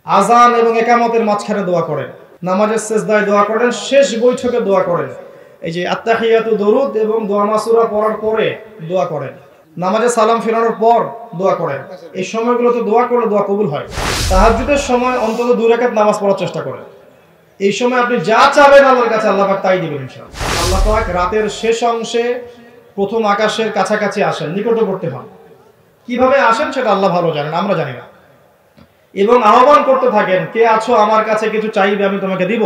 আযান এবং ইকামতের মাঝখানে দোয়া করেন, নামাজের সিজদায় দোয়া করেন, শেষ বৈঠকে দোয়া করেন। এই যে আত্তাহিয়াতু দরুদ এবং দোয়া মাসুরা পড়ার পরে দোয়া করেন, নামাজে সালাম ফেরানোর পর দোয়া করেন। এই সময়গুলোতে দোয়া করলে দোয়া কবুল হয়। তাহাজ্জুদের সময় অন্তত 2 রাকাত নামাজ পড়ার চেষ্টা করেন। এই সময় আপনি যা চাবেন আল্লাহর কাছে আল্লাহ পাক তাই দিবেন ইনশাআল্লাহ। আল্লাহ পাক রাতের শেষ অংশে প্রথম আকাশের কাছাকাছি আসেন, নিকটবর্তী হন। কিভাবে আসেন সেটা আল্লাহ ভালো জানেন, আমরা জানি না। এবং আহ্বান করতে থাকেন, কে আছো আমার কাছে কিছু চাইবে আমি তোমাকে দিব,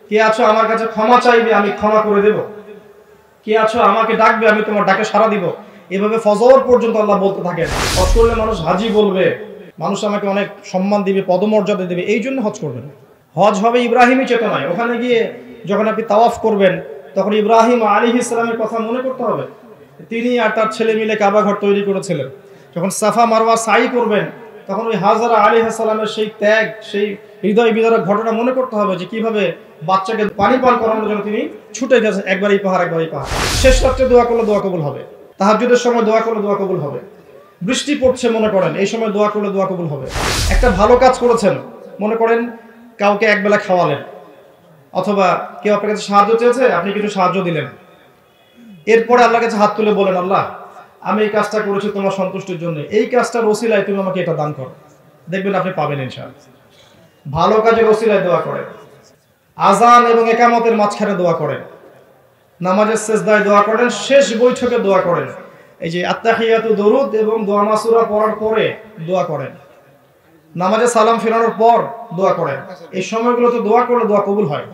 কে আছো আমার কাছে ক্ষমা চাইবে আমি ক্ষমা করে দেব, কে আছো আমাকে ডাকবে আমি তোমার ডাকে সাড়া দিব। এভাবে ফজর পর্যন্ত আল্লাহ বলতে থাকেন। হজ করলে মানুষ হাজি বলবে, মানুষ আমাকে অনেক সম্মান দিবে, পদমর্যাদা দেবে, এই জন্য হজ করবেন। হজ হবে ইব্রাহিমী চেতনায়। ওখানে গিয়ে যখন আপনি তাওয়াফ করবেন তখন ইব্রাহিম আলাইহিস সালামের কথা মনে করতে হবে। তিনি আর তার ছেলে মিলে কাবা ঘর তৈরি করেছিলেন। যখন সাফা মারওয়া সাই করবেন তখন ওই হাজরা আলাইহিস সালামের সেই ত্যাগ, সেই হৃদয় বিদারক ঘটনা মনে করতে হবে, যে কিভাবে বাচ্চাকে পানি পান করানোর জন্য তিনি ছুটে গেছেন, একবারই পাহাড় একবারই পাহাড়। শেষ রাত্রে দোয়া করলে দোয়া কবুল হবে, তাহাজ্জুদের সময় দোয়া করলে দোয়া কবুল হবে। বৃষ্টি পড়ছে মনে করেন, এই সময় দোয়া করলে দোয়া কবুল হবে। একটা ভালো কাজ করেছেন, মনে করেন কাউকে একবেলা খাওয়ালেন, অথবা কেউ আপনার কাছে সাহায্য চেয়েছে, আপনি কিছু সাহায্য দিলেন। এরপরে আল্লাহর কাছে হাত তুলে বলেন, আল্লাহ আমি এই কাজটা করেছি তোমার সন্তুষ্টির জন্য, এই কাজটার ওসিলায় তুমি আমাকে এটা দান করো। দেখবেন আপনি পাবেন ইনশাআল্লাহ। ভালো কাজের ওসিলায় দোয়া করেন, আযান এবং ইকামতের মাঝখানে দোয়া করেন, নামাজের সিজদায় দোয়া করেন, শেষ বৈঠকে দোয়া করেন। এই যে আত্তাহিয়াতু দরুদ এবং দোয়া মাসুরা পড়ার পরে দোয়া করেন, নামাজে সালাম ফেরানোর পর দোয়া করেন। এই সময়গুলোতে দোয়া করলে দোয়া কবুল হয়।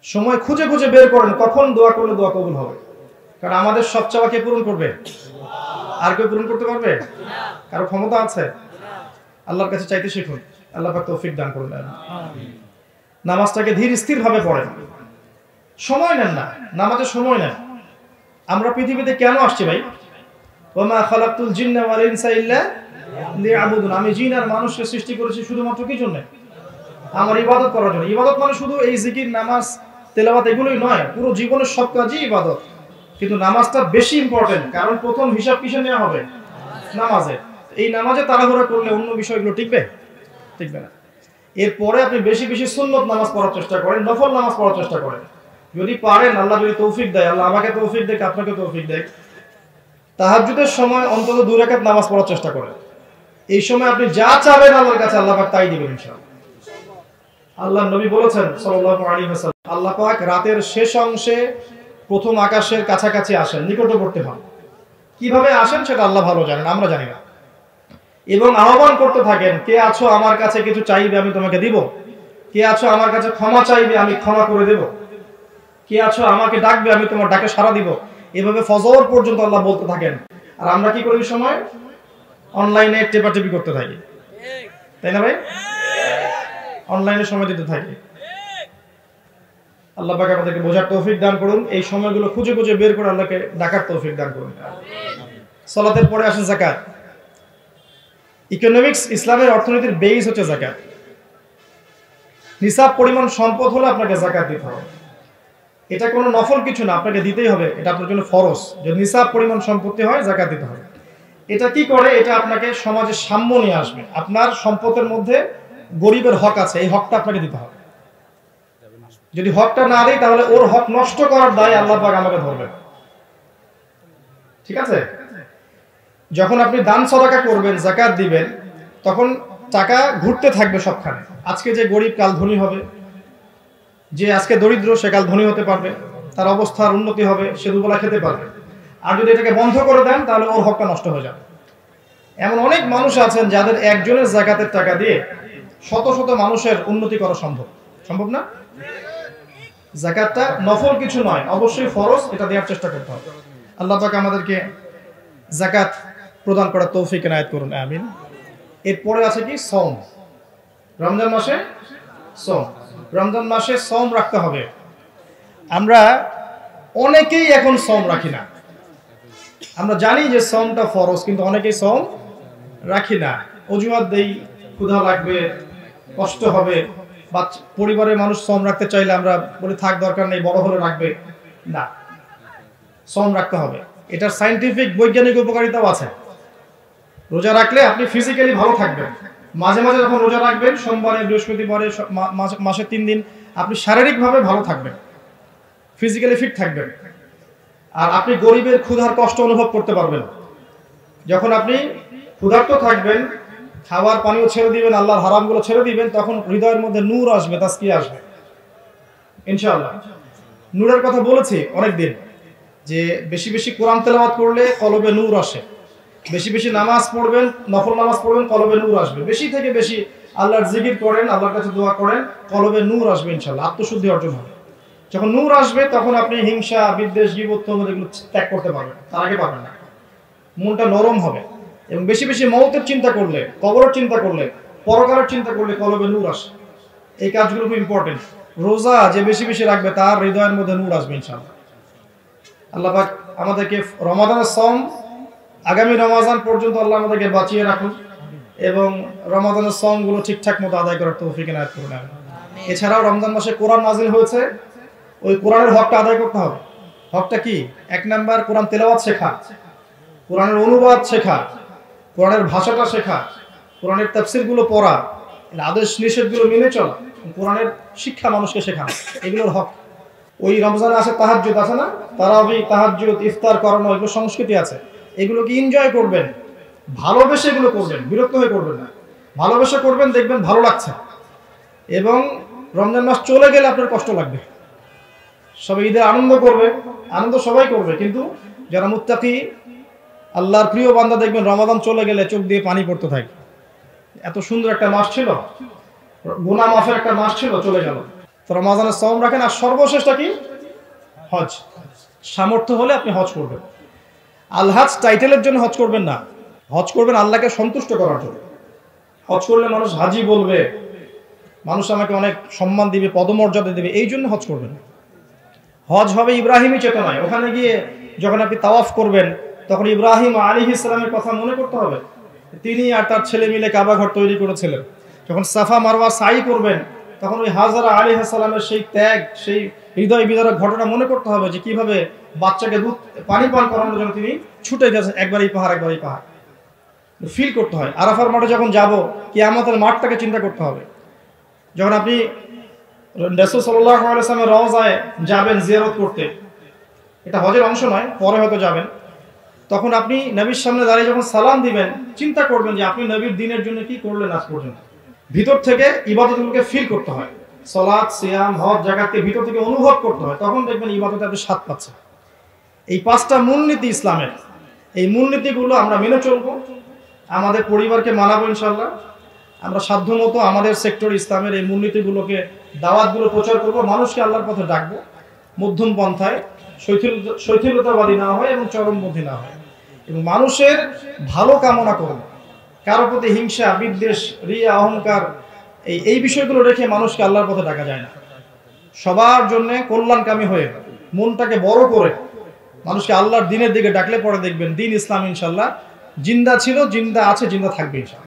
সময় খুঁজে খুঁজে বের করেন কখন দোয়া করলে দোয়া কবুল হবে। কারণ আমাদের সব চাওয়া কে পূরণ করবে? আর কেউ পূরণ করতে পারবে? কারো ক্ষমতা আছে? আল্লাহর কাছে চাইতে শিখুন, আল্লাহ পাক তৌফিক দান করুন। নামাজটাকে ধীর স্থির ভাবে পড়েন, সময় নেন না, নামাজে সময় নেন। আমরা পৃথিবীতে কেন আসছি ভাই? ওয়া মা খালাকতুল জিন্না ওয়াল ইনসা ইল্লা লিয়াবুদুন। আমি জিন আর মানুষকে সৃষ্টি করেছি শুধুমাত্র কি জন্য? আমার ইবাদত করার জন্য। ইবাদত মানে শুধু এই জিকির, নামাজ, তেলাওয়াত এগুলোই নয়, পুরো জীবনের সব কাজই ইবাদত। কিন্তু নামাজটা বেশি ইম্পর্টেন্ট, কারণ প্রথম হিসাব কিসে নেওয়া হবে? নামাজে। এই নামাজে তাড়াহুড়া করলে অন্য বিষয়গুলো টিকবে? টিকবে না। এরপরে আপনি বেশি বেশি সুন্নত নামাজ পড়ার চেষ্টা করেন, নফল নামাজ পড়ার চেষ্টা করেন। যদি পারেন, আল্লাহ যদি তৌফিক দেয়, আল্লাহ আমাকে তৌফিক দেয়, আপনাকে তৌফিক দেয়, তাহাজ্জুদের সময় অন্তত 2 রাকাত নামাজ পড়ার চেষ্টা করেন। এই সময় আপনি যা চাবেন আল্লাহর কাছে আল্লাহ পাক তাই দিবেন ইনশাআল্লাহ। আল্লাহর নবী বলেছেন সাল্লাল্লাহু আলাইহি ওয়াসাল্লাম, আল্লাহ পাক রাতের শেষ অংশে প্রথম আকাশের কাছাকাছি আসেন, নিকটবর্তী হন। কিভাবে আসেন সেটা আল্লাহ ভালো জানেন, আমরা জানি না। এবং আহ্বান করতে থাকেন, কে আছো আমার কাছে কিছু চাইবে আমি তোমাকে দিব, কে আছো আমার কাছে ক্ষমা চাইবে আমি ক্ষমা করে দেব, কে আছো আমাকে ডাকবে আমি তোমার ডাকে সাড়া দিব। এভাবে ফজর পর্যন্ত আল্লাহ বলতে থাকেন। আর আমরা কি করি? সময় অনলাইনে টেপাটেপি করতে থাকি, তাই না ভাই? অনলাইনে সময় দিতে থাকি। আল্লাহ পাক আমাদেরকে বোঝার তৌফিক দান করুন। এই সময়গুলো খুঁজে খুঁজে বের করে আল্লাহকে ডাকার তৌফিক দান করুন। সালাতের পরে আসেন যাকাত। ইকোনমিক্স, ইসলামের অর্থনীতির বেস হচ্ছে যাকাত। নিসাব পরিমাণ সম্পদ হলে আপনাকে যাকাত দিতে হবে। এটা কোনো নফল কিছু না, আপনাকে দিতেই হবে, এটা আপনার জন্য ফরজ। যদি নিসাব পরিমাণ সম্পত্তি হয় যাকাত দিতে হবে। এটা কি করে? এটা আপনাকে সমাজে সাম্য নিয়ে আসবে। আপনার সম্পদের মধ্যে গরিবের হক আছে, এই হকটা আপনাকে দিতে হবে। যদি হকটা না দেয় তাহলে ওর হক নষ্ট করার দায় আল্লাহ পাক আমাকে ধরবেন। ঠিক আছে? যখন আপনি দান সদকা করবেন, যাকাত দিবেন, তখন টাকা ঘুরতে থাকবে সবখানে। আজকে যে গরিব কাল ধনী হবে, যে আজকে দরিদ্র সে কাল ধনী হতে পারবে, তার অবস্থার উন্নতি হবে, সে দুবেলা খেতে পারবে। আর যদি এটাকে বন্ধ করে দেন তাহলে ওর হকটা নষ্ট হয়ে যাবে। এমন অনেক মানুষ আছেন যাদের একজনের যাকাতের টাকা দিয়ে শত শত মানুষের উন্নতি করা সম্ভব। সম্ভব না? যাকাতটা নফল কিছু নয়, অবশ্যই ফরজ, এটা দেওয়ার চেষ্টা করতে হবে। আল্লাহ পাক আমাদেরকে যাকাত প্রদান করার তৌফিক এনায়েত করুন, আমিন। এরপরে আছে কি? সওম। রমজান মাসে সওম। রমজান মাসে সওম রাখতে হবে। আমরা অনেকেই এখন সওম রাখি না। আমরা জানি যে সওমটা ফরজ, কিন্তু অনেকেই সওম রাখি না। অজুহাত দেই, ক্ষুধা লাগবে, কষ্ট হবে, বা পরিবারের মানুষ সওম রাখতে চাইলে আমরা বলি থাক, দরকার নেই, বড় হলে রাখবে। না, সওম রাখতে হবে। এটার সায়েন্টিফিক বৈজ্ঞানিক উপকারিতাও আছে। রোজা রাখলে আপনি ফিজিক্যালি ভালো থাকবেন, মাঝে মাঝে যখন রোজা রাখবেন, সোমবারে, বৃহস্পতিবারে, মাসে 3 দিন, আপনি শারীরিকভাবে ভালো থাকবেন, ফিজিক্যালি ফিট থাকবেন। আর আপনি গরিবের ক্ষুধার কষ্ট অনুভব করতে পারবেন। যখন আপনি ক্ষুধার্ত থাকবেন, খাবার পানিও ছেড়ে দিবেন, আল্লাহর হারামগুলো ছেড়ে দিবেন, তখন হৃদয়ের মধ্যে নূর আসবে, তাসকিয়া আসবে ইনশাআল্লাহ। নূরের কথা বলেছি অনেকদিন, যে বেশি বেশি কোরআন তেলাওয়াত করলে কলবে নূর আসে, বেশি বেশি নামাজ পড়বেন, নফল নামাজ পড়বেন, কলবে নূর আসবে। বেশি থেকে বেশি আল্লাহর জিকির করেন, আল্লাহর কাছে দোয়া করেন, কলবে নূর আসবে ইনশাআল্লাহ, আত্মশুদ্ধি অর্জন হবে। যখন নূর আসবে তখন আপনি হিংসা, বিদ্বেষ, গীবত এগুলো ত্যাগ করতে পারবেন, তার আগে পারবেন না। মনটা নরম হবে এবং বেশি বেশি মওতের চিন্তা করলে, কবরের চিন্তা করলে, পরকালের চিন্তা করলে কলবে নূর আসে। এই কাজগুলো খুব ইম্পর্টেন্ট। রোজা যে বেশি বেশি রাখবে তার হৃদয়ের মধ্যে নূর আসবে ইনশাআল্লাহ। আল্লাহ পাক আমাদেরকে রমাদানের সওম, আগামী রমাদান পর্যন্ত আল্লাহ আমাদেরকে বাঁচিয়ে রাখুন এবং রমাদানের সওমগুলো ঠিকঠাক মতো আদায় করার তৌফিক এনায়েত করুন। এছাড়াও রমজান মাসে কোরআন নাজিল হয়েছে, ওই কোরআনের হকটা আদায় করতে হবে। হকটা কি? 1 নাম্বার কোরআন তেলাওয়াত শেখা, কোরআনের অনুবাদ শেখা, কোরআনের ভাষাটা শেখা, কোরআনের তাফসীরগুলো পড়া, আদেশ নিষেধগুলো মেনে চলা, কোরআনের শিক্ষা মানুষকে শেখানো, এগুলোর হক। ওই রমজানে আসে তাহাজ্জুদ, আছে না? তারাবি, তাহাজ্জুদ, ইফতার করানো, এগুলো সংস্কৃতি আছে। এগুলোকে এনজয় করবেন, ভালোবেসে এগুলো করবেন, বিরক্ত হয়ে করবেন না, ভালোবেসে করবেন, দেখবেন ভালো লাগছে। এবং রমজান মাস চলে গেলে আপনার কষ্ট লাগবে। সবাই ঈদে আনন্দ করবে, আনন্দ সবাই করবে, কিন্তু যারা মুত্তাকি, আল্লাহর প্রিয় বান্দা, দেখবেন রমাদান চলে গেলে চোখ দিয়ে পানি পড়তে থাকে। এত সুন্দর একটা মাস ছিল, গুনাহ মাফের একটা মাস ছিল, চলে গেল। তো রমাদানের সওম রাখেন। আর সর্বশেষটা কি? হজ। সামর্থ্য হলে আপনি হজ করবেন। আল হজ টাইটেলের জন্য হজ করবেন না, হজ করবেন আল্লাহকে সন্তুষ্ট করার জন্য। হজ করলে মানুষ হাজি বলবে, মানুষ আমাকে অনেক সম্মান দিবে, পদমর্যাদা দিবে, এই জন্য হজ করবেন। হজ হবে ইব্রাহিমী চেতনায়। ওখানে গিয়ে যখন আপনি তাওয়াফ করবেন, তখন ইব্রাহিম আলাইহিস সালামের কথা মনে করতে হবে। তিনি আর তার ছেলে মিলে কাবা ঘর তৈরি করেছিলেন। যখন সাফা মারওয়া সাই করবেন, তখন ওই হাজরা আলাইহিস সালামের সেই ত্যাগ, সেই হৃদয় বিদারক ঘটনা মনে করতে হবে, যে কিভাবে বাচ্চাকে দুধ পানি পান করানোর জন্য তিনি ছুটে গেছেন, একবারই পাহাড়, একবারই পাহাড়। ফিল করতে হয়। আরাফার মাঠে যখন যাব, কিয়ামতের মাঠটাকে চিন্তা করতে হবে। যখন আপনি রাসূল সাল্লাল্লাহু আলাইহি ওয়াসাল্লামের রওজায় যাবেন জিয়ারত করতে, এটা হজের অংশ নয়, পরে হয়তো যাবেন, তখন আপনি নবীর সামনে দাঁড়িয়ে যখন সালাম দিবেন, চিন্তা করবেন যে আপনি নবীর দ্বীনের জন্য কি করলেন আজ পর্যন্ত। ভিতর থেকে ইবাদতগুলোকে ফিল করতে হয়। সালাত, সিয়াম, হজ, যাকাতকে ভিতর থেকে অনুভব করতে হয়, তখন দেখবেন ইবাদতে আপনি স্বাদ পাচ্ছেন। এই 5টা মূলনীতি ইসলামের, এই মূলনীতিগুলো আমরা মেনে চলবো, আমাদের পরিবারকে মানাবো ইনশাআল্লাহ। আমরা সাধ্যমতো আমাদের সেক্টর ইসলামের এই মূলনীতিগুলোকে, দাওয়াতগুলো প্রচার করব, মানুষকে আল্লাহর পথে ডাকবো, মধ্যম পন্থায়, শৈথিলতাবাদী না হয় এবং চরমপন্থী না হয়, এবং মানুষের ভালো কামনা করব। কারো প্রতি হিংসা, বিদ্বেষ, রিয়া, অহংকার, এই বিষয়গুলো রেখে মানুষকে আল্লাহর পথে ডাকা যায় না। সবার জন্য কল্যাণকামী হয়ে মনটাকে বড় করে মানুষকে আল্লাহর দ্বীনের দিকে ডাকলে পরে দেখবেন দ্বীন ইসলাম ইনশাআল্লাহ জিন্দা ছিল, জিন্দা আছে, জিন্দা থাকবে ইনশাআল্লাহ।